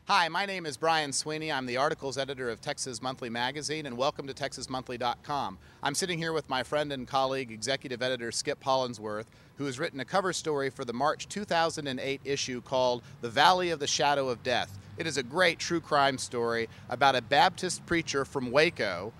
Hi, my name is Brian Sweeney. I'm the articles editor of Texas Monthly Magazine, and welcome to TexasMonthly.com. I'm sitting here with my friend and colleague, executive editor Skip Hollinsworth, who has written a cover story for the March 2008 issue called The Valley of the Shadow of Death. It is a great true crime story about a Baptist preacher from Waco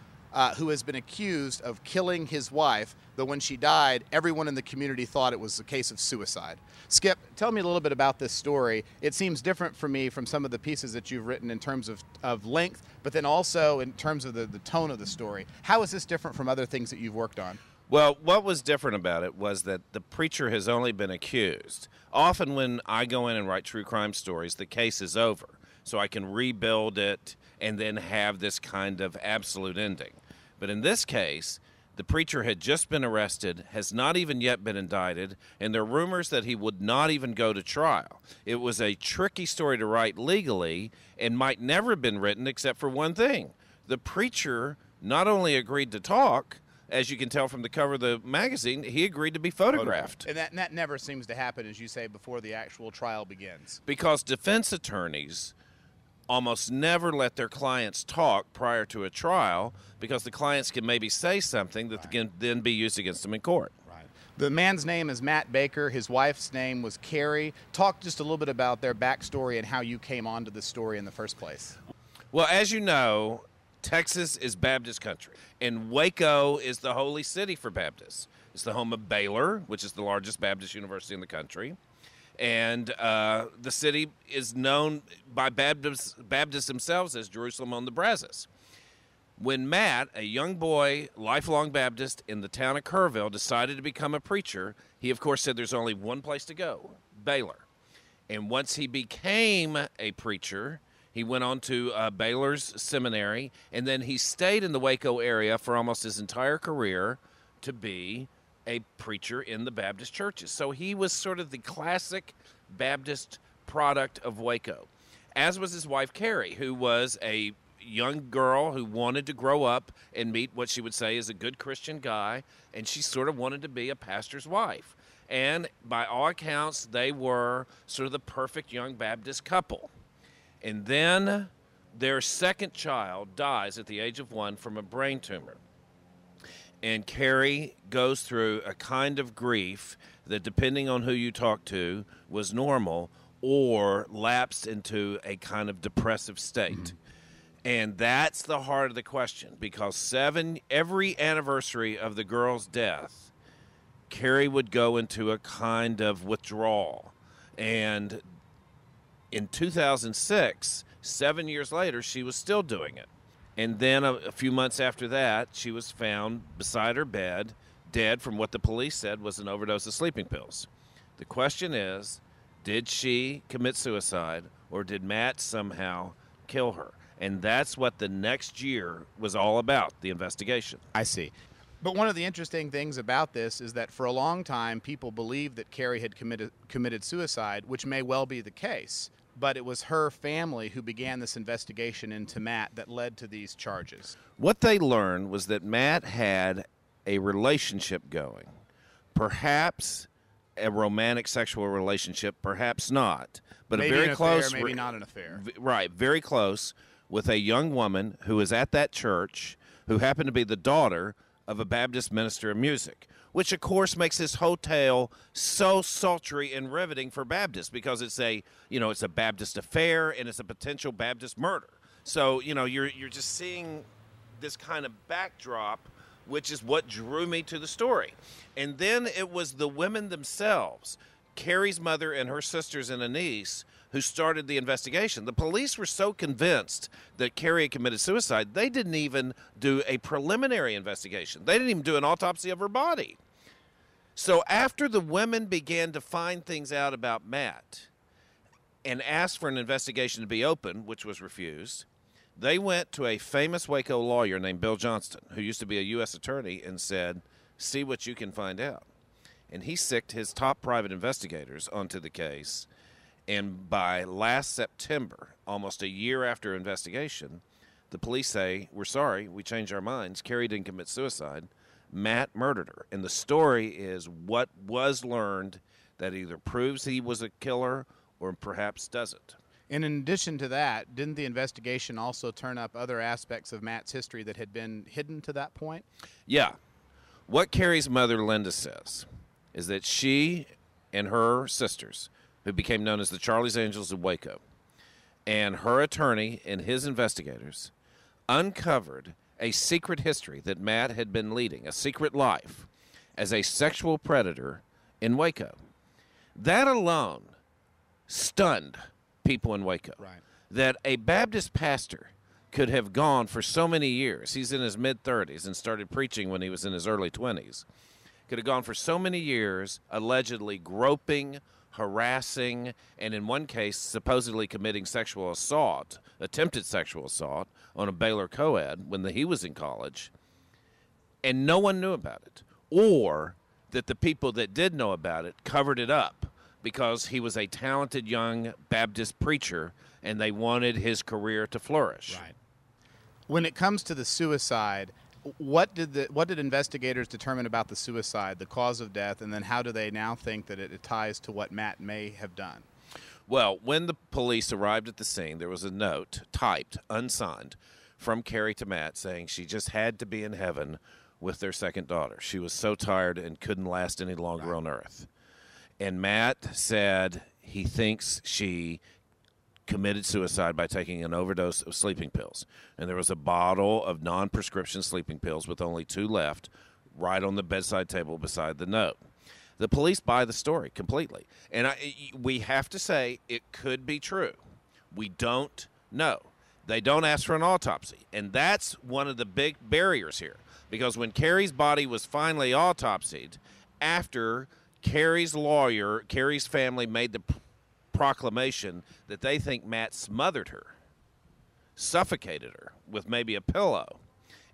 who has been accused of killing his wife, but when she died, everyone in the community thought it was a case of suicide. Skip, tell me a little bit about this story. It seems different for me from some of the pieces that you've written in terms of length, but then also in terms of the tone of the story. How is this different from other things that you've worked on? Well, what was different about it was that the preacher has only been accused. Often when I go in and write true crime stories, the case is over, so I can rebuild it and then have this kind of absolute ending. But in this case, the preacher had just been arrested, has not even yet been indicted, and there are rumors that he would not even go to trial. It was a tricky story to write legally and might never have been written except for one thing. The preacher not only agreed to talk, as you can tell from the cover of the magazine, he agreed to be photographed. And that never seems to happen, as you say, before the actual trial begins. Because defense attorneys almost never let their clients talk prior to a trial because the clients can maybe say something that can then be used against them in court. Right. The man's name is Matt Baker. His wife's name was Carrie. Talk just a little bit about their backstory and how you came onto the story in the first place. Well, as you know, Texas is Baptist country, and Waco is the holy city for Baptists. It's the home of Baylor, which is the largest Baptist university in the country. And the city is known by Baptists themselves as Jerusalem on the Brazos. When Matt, a young boy, lifelong Baptist in the town of Kerrville, decided to become a preacher, he, of course, said there's only one place to go, Baylor. And once he became a preacher, he went on to Baylor's seminary, and then he stayed in the Waco area for almost his entire career to be a preacher in the Baptist churches. So he was sort of the classic Baptist product of Waco, as was his wife, Carrie, who was a young girl who wanted to grow up and meet what she would say is a good Christian guy, and she sort of wanted to be a pastor's wife. And by all accounts, they were sort of the perfect young Baptist couple. And then their second child dies at the age of 1 from a brain tumor. And Carrie goes through a kind of grief that, depending on who you talk to, was normal or lapsed into a kind of depressive state. Mm-hmm. And that's the heart of the question, because every anniversary of the girl's death, Carrie would go into a kind of withdrawal. And in 2006, 7 years later, she was still doing it. And then a few months after that, she was found beside her bed, dead from what the police said was an overdose of sleeping pills. The question is, did she commit suicide, or did Matt somehow kill her? And that's what the next year was all about, the investigation. I see. But one of the interesting things about this is that for a long time, people believed that Carrie had committed suicide, which may well be the case. But it was her family who began this investigation into Matt that led to these charges. What they learned was that Matt had a relationship going, perhaps a romantic sexual relationship, perhaps not, but maybe a very close, maybe not an affair. Right, very close, with a young woman who was at that church, who happened to be the daughter of a Baptist minister of music, which, of course, makes this whole tale so sultry and riveting for Baptists, because it's a Baptist affair and it's a potential Baptist murder. So, you're just seeing this kind of backdrop, which is what drew me to the story. And then it was the women themselves, Carrie's mother and her sisters and a niece, who started the investigation. The police were so convinced that Carrie had committed suicide, they didn't even do a preliminary investigation. They didn't even do an autopsy of her body. So after the women began to find things out about Matt and asked for an investigation to be open, which was refused, they went to a famous Waco lawyer named Bill Johnston, who used to be a U.S. attorney, and said, see what you can find out. And he sicked his top private investigators onto the case. And by last September, almost a year after investigation, the police say, we're sorry, we changed our minds. Carrie didn't commit suicide. Matt murdered her. And the story is what was learned that either proves he was a killer or perhaps doesn't. And in addition to that, didn't the investigation also turn up other aspects of Matt's history that had been hidden to that point? Yeah. What Carrie's mother, Linda, says is that she and her sisters, who became known as the Charlie's Angels of Waco, and her attorney and his investigators uncovered a secret history that Matt had been leading, a secret life as a sexual predator in Waco. That alone stunned people in Waco. Right. That a Baptist pastor could have gone for so many years. He's in his mid-30s and started preaching when he was in his early 20s. Could have gone for so many years allegedly groping, harassing, and in one case supposedly committing sexual assault, attempted sexual assault, on a Baylor co-ed when he was in college, and no one knew about it. Or that the people that did know about it covered it up because he was a talented young Baptist preacher and they wanted his career to flourish. Right. When it comes to the suicide, what did investigators determine about the suicide, the cause of death, and then how do they now think that it ties to what Matt may have done? Well, when the police arrived at the scene, there was a note typed, unsigned, from Carrie to Matt saying she just had to be in heaven with their second daughter. She was so tired and couldn't last any longer on earth. And Matt said he thinks she committed suicide by taking an overdose of sleeping pills. And there was a bottle of non-prescription sleeping pills with only 2 left right on the bedside table beside the note. The police buy the story completely. And we have to say it could be true. We don't know. They don't ask for an autopsy. And that's one of the big barriers here. Because when Carrie's body was finally autopsied, after Carrie's lawyer, Carrie's family made the proclamation that they think Matt smothered her, suffocated her with maybe a pillow,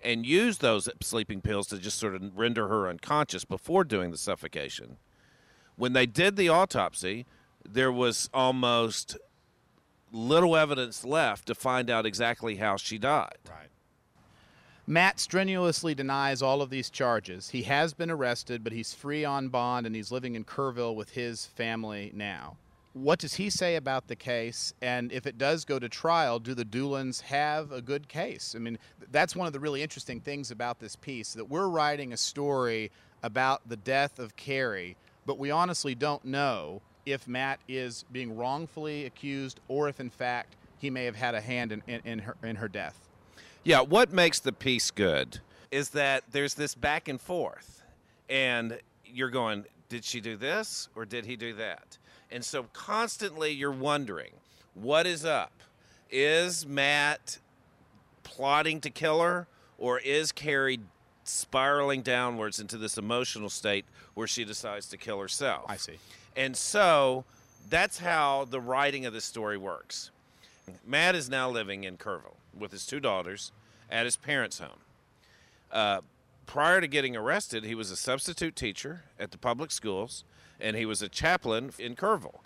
and used those sleeping pills to just sort of render her unconscious before doing the suffocation. When they did the autopsy, there was almost little evidence left to find out exactly how she died. Right. Matt strenuously denies all of these charges. He has been arrested, but he's free on bond, and he's living in Kerrville with his family now. What does he say about the case? And if it does go to trial, do the Doolins have a good case? I mean, that's one of the really interesting things about this piece, that we're writing a story about the death of Carrie, but we honestly don't know if Matt is being wrongfully accused or if, in fact, he may have had a hand in her death. Yeah, what makes the piece good is that there's this back and forth, and you're going, did she do this or did he do that? And so constantly you're wondering, what is up? Is Matt plotting to kill her, or is Carrie spiraling downwards into this emotional state where she decides to kill herself? I see. And so that's how the writing of this story works. Matt is now living in Kerrville with his 2 daughters at his parents' home. Prior to getting arrested, he was a substitute teacher at the public schools, and he was a chaplain in Kerrville.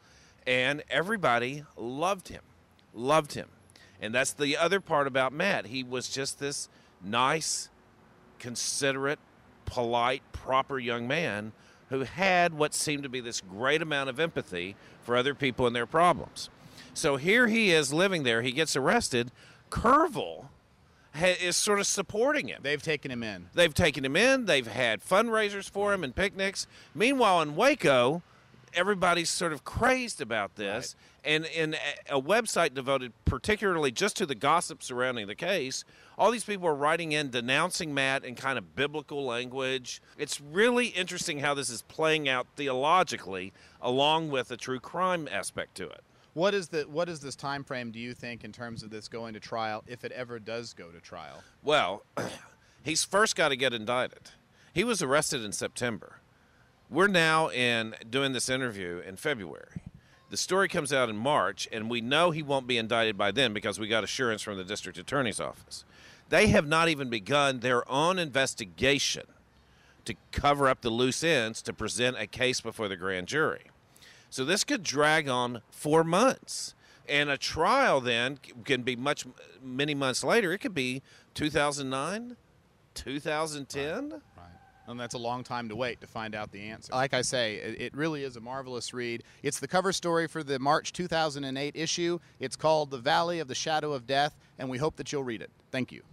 And everybody loved him. And that's the other part about Matt. He was just this nice, considerate, polite, proper young man who had what seemed to be this great amount of empathy for other people and their problems. So here he is living there. He gets arrested. Kerrville is sort of supporting him. They've taken him in. They've had fundraisers for him and picnics. Meanwhile, in Waco, everybody's sort of crazed about this. Right. And in a website devoted particularly just to the gossip surrounding the case, all these people are writing in denouncing Matt in kind of biblical language. It's really interesting how this is playing out theologically along with a true crime aspect to it. What is this time frame, do you think, in terms of this going to trial, if it ever does go to trial? Well, he's first got to get indicted. He was arrested in September. We're now doing this interview in February. The story comes out in March, and we know he won't be indicted by then because we got assurance from the district attorney's office. They have not even begun their own investigation to cover up the loose ends to present a case before the grand jury. So this could drag on 4 months. And a trial then can be many months later. It could be 2009, 2010. Right. And that's a long time to wait to find out the answer. Like I say, it really is a marvelous read. It's the cover story for the March 2008 issue. It's called The Valley of the Shadow of Death, and we hope that you'll read it. Thank you.